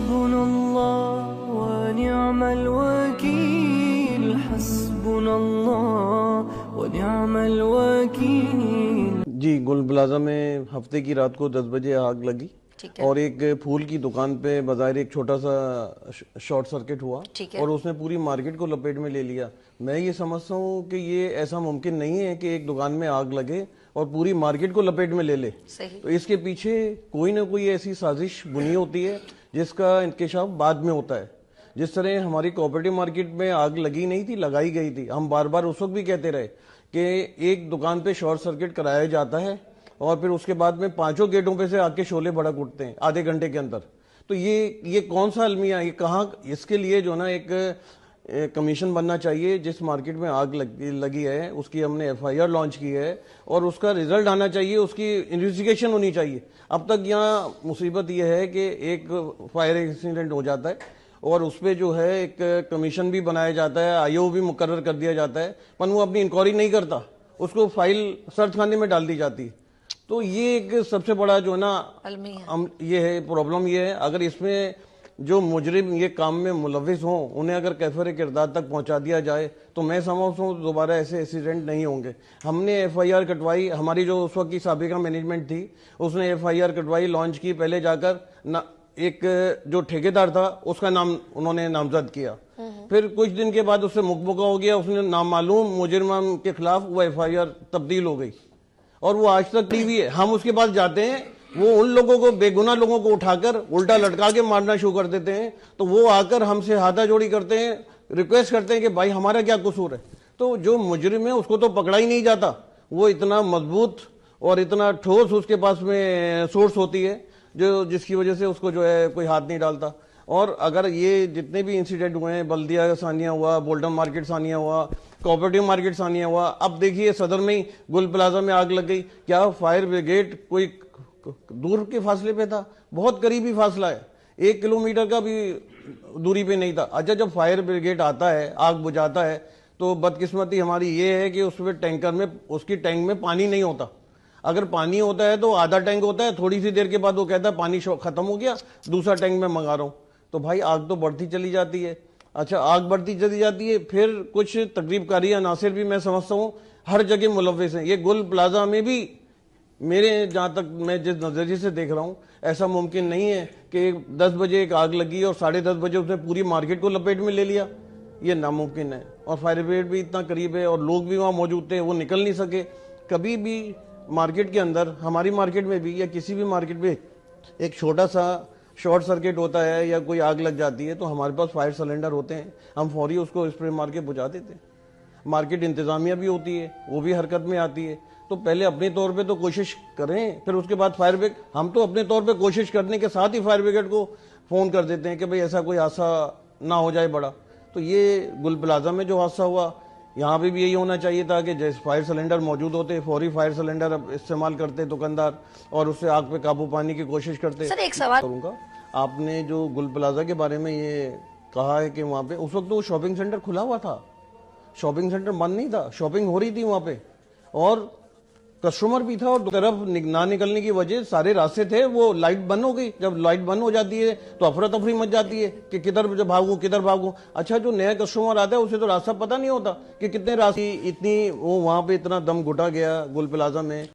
हस्बुनल्लाह व निअमल वकील, हस्बुनल्लाह व निअमल वकील। जी, गुल प्लाजा में हफ्ते की रात को 10 बजे आग लगी और एक फूल की दुकान पे बाज़ाहिर एक छोटा सा शॉर्ट सर्किट हुआ और उसने पूरी मार्केट को लपेट में ले लिया। मैं ये समझता हूँ कि ये ऐसा मुमकिन नहीं है कि एक दुकान में आग लगे और पूरी मार्केट को लपेट में ले ले। तो इसके पीछे कोई ना कोई ऐसी साजिश बुनी होती है जिसका इंकशाफ बाद में होता है। जिस तरह हमारी कोऑपरेटिव मार्केट में आग लगी नहीं थी, लगाई गई थी। हम बार बार उस वक्त भी कहते रहे कि एक दुकान पे शॉर्ट सर्किट कराया जाता है और फिर उसके बाद में 5 गेटों पे से आके शोले भड़क उठते हैं आधे घंटे के अंदर। तो ये कौन सा अलमिया, ये कहाँ? इसके लिए जो ना एक कमीशन बनना चाहिए। जिस मार्केट में आग लगी है उसकी हमने FIR लॉन्च की है और उसका रिजल्ट आना चाहिए, उसकी इन्वेस्टिगेशन होनी चाहिए। अब तक यहाँ मुसीबत यह है कि एक फायर एक्सीडेंट हो जाता है और उस पर जो है एक कमीशन भी बनाया जाता है, IO भी मुकर्रर कर दिया जाता है, पर वो अपनी इंक्वायरी नहीं करता, उसको फाइल सर्च खाने में डाल दी जाती है। तो ये एक सबसे बड़ा जो है ना ये है प्रॉब्लम। ये है अगर इसमें जो मुजरिम ये काम में मुलविस हों उन्हें अगर कैफर किरदार तक पहुंचा दिया जाए तो मैं समझता हूँ दोबारा ऐसे एक्सीडेंट नहीं होंगे। हमने FIR कटवाई, हमारी जो उस वक्त की साबिका मैनेजमेंट थी उसने FIR कटवाई, लॉन्च की। पहले जाकर एक जो ठेकेदार था उसका नाम उन्होंने नामजद किया, फिर कुछ दिन के बाद उससे मुकबका हो गया, उसने नामालूम मुजरिम के खिलाफ वो FIR तब्दील हो गई और वो आज तक टीवी है। हम उसके पास जाते हैं, वो उन लोगों को, बेगुनाह लोगों को उठाकर उल्टा लटका के मारना शुरू कर देते हैं। तो वो आकर हमसे हाथाजोड़ी करते हैं, रिक्वेस्ट करते हैं कि भाई हमारा क्या कसूर है। तो जो मुजरिम है उसको तो पकड़ा ही नहीं जाता। वो इतना मजबूत और इतना ठोस उसके पास में सोर्स होती है जो जिसकी वजह से उसको जो है कोई हाथ नहीं डालता। और अगर ये जितने भी इंसिडेंट हुए हैं, बल्दिया सानिया हुआ, बोल्टन मार्केट सानिया हुआ, कोऑपरेटिव मार्केट सानिया हुआ, अब देखिए सदर में ही गुल प्लाजा में आग लग गई। क्या फायर ब्रिगेड कोई दूर के फासले पे था? बहुत करीबी फासला है, 1 किलोमीटर का भी दूरी पे नहीं था। अच्छा, जब फायर ब्रिगेड आता है, आग बुझाता है, तो बदकिस्मती हमारी ये है कि उसमें टैंकर में, उसकी टैंक में पानी नहीं होता। अगर पानी होता है तो आधा टैंक होता है, थोड़ी सी देर के बाद वो कहता है पानी खत्म हो गया, दूसरा टैंक में मंगा रहा हूं। तो भाई आग तो बढ़ती चली जाती है। अच्छा, आग बढ़ती चली जाती है, फिर कुछ तकरीबकारी अनासिर भी मैं समझता हूँ हर जगह मुलविस हैं। ये गुल प्लाजा में भी मेरे जहां तक मैं जिस नजरिए से देख रहा हूं ऐसा मुमकिन नहीं है कि 10 बजे एक आग लगी और 10:30 बजे उसने पूरी मार्केट को लपेट में ले लिया। ये नामुमकिन है। और फायर ब्रिगेड भी इतना करीब है और लोग भी वहां मौजूद थे, वो निकल नहीं सके। कभी भी मार्केट के अंदर, हमारी मार्केट में भी या किसी भी मार्केट में एक छोटा सा शॉर्ट सर्किट होता है या कोई आग लग जाती है तो हमारे पास फायर सिलेंडर होते हैं, हम फौरी उसको स्प्रे मार के बुझा देते हैं। मार्केट इंतजामिया भी होती है, वो भी हरकत में आती है। तो पहले अपने तौर पे तो कोशिश करें, फिर उसके बाद फायर ब्रिगेड, हम तो अपने तौर पे कोशिश करने के साथ ही फायर ब्रिगेड को फोन कर देते हैं कि भाई ऐसा कोई हादसा ना हो जाए बड़ा। तो ये गुल प्लाजा में जो हादसा हुआ, यहाँ पे भी यही होना चाहिए था कि जैसे फायर सिलेंडर मौजूद होते, फौरी फायर सिलेंडर इस्तेमाल करते दुकानदार और उससे आग पे काबू पाने की कोशिश करते। सर, एक सवाल करूंगा, आपने जो गुल प्लाजा के बारे में ये कहा है कि वहाँ पे उस वक्त तो शॉपिंग सेंटर खुला हुआ था, शॉपिंग सेंटर बंद नहीं था, शॉपिंग हो रही थी वहाँ पे और कस्टमर भी था और तरफ ना निकलने की वजह सारे रास्ते थे, वो लाइट बंद हो गई। जब लाइट बंद हो जाती है तो अफरा तफरी मच जाती है कि किधर भागूं किधर भागूं। अच्छा, जो नया कस्टमर आता है उसे तो रास्ता पता नहीं होता कि कितने रास्ते, इतनी वो वहां पे इतना दम घुटा गया गुल प्लाजा में।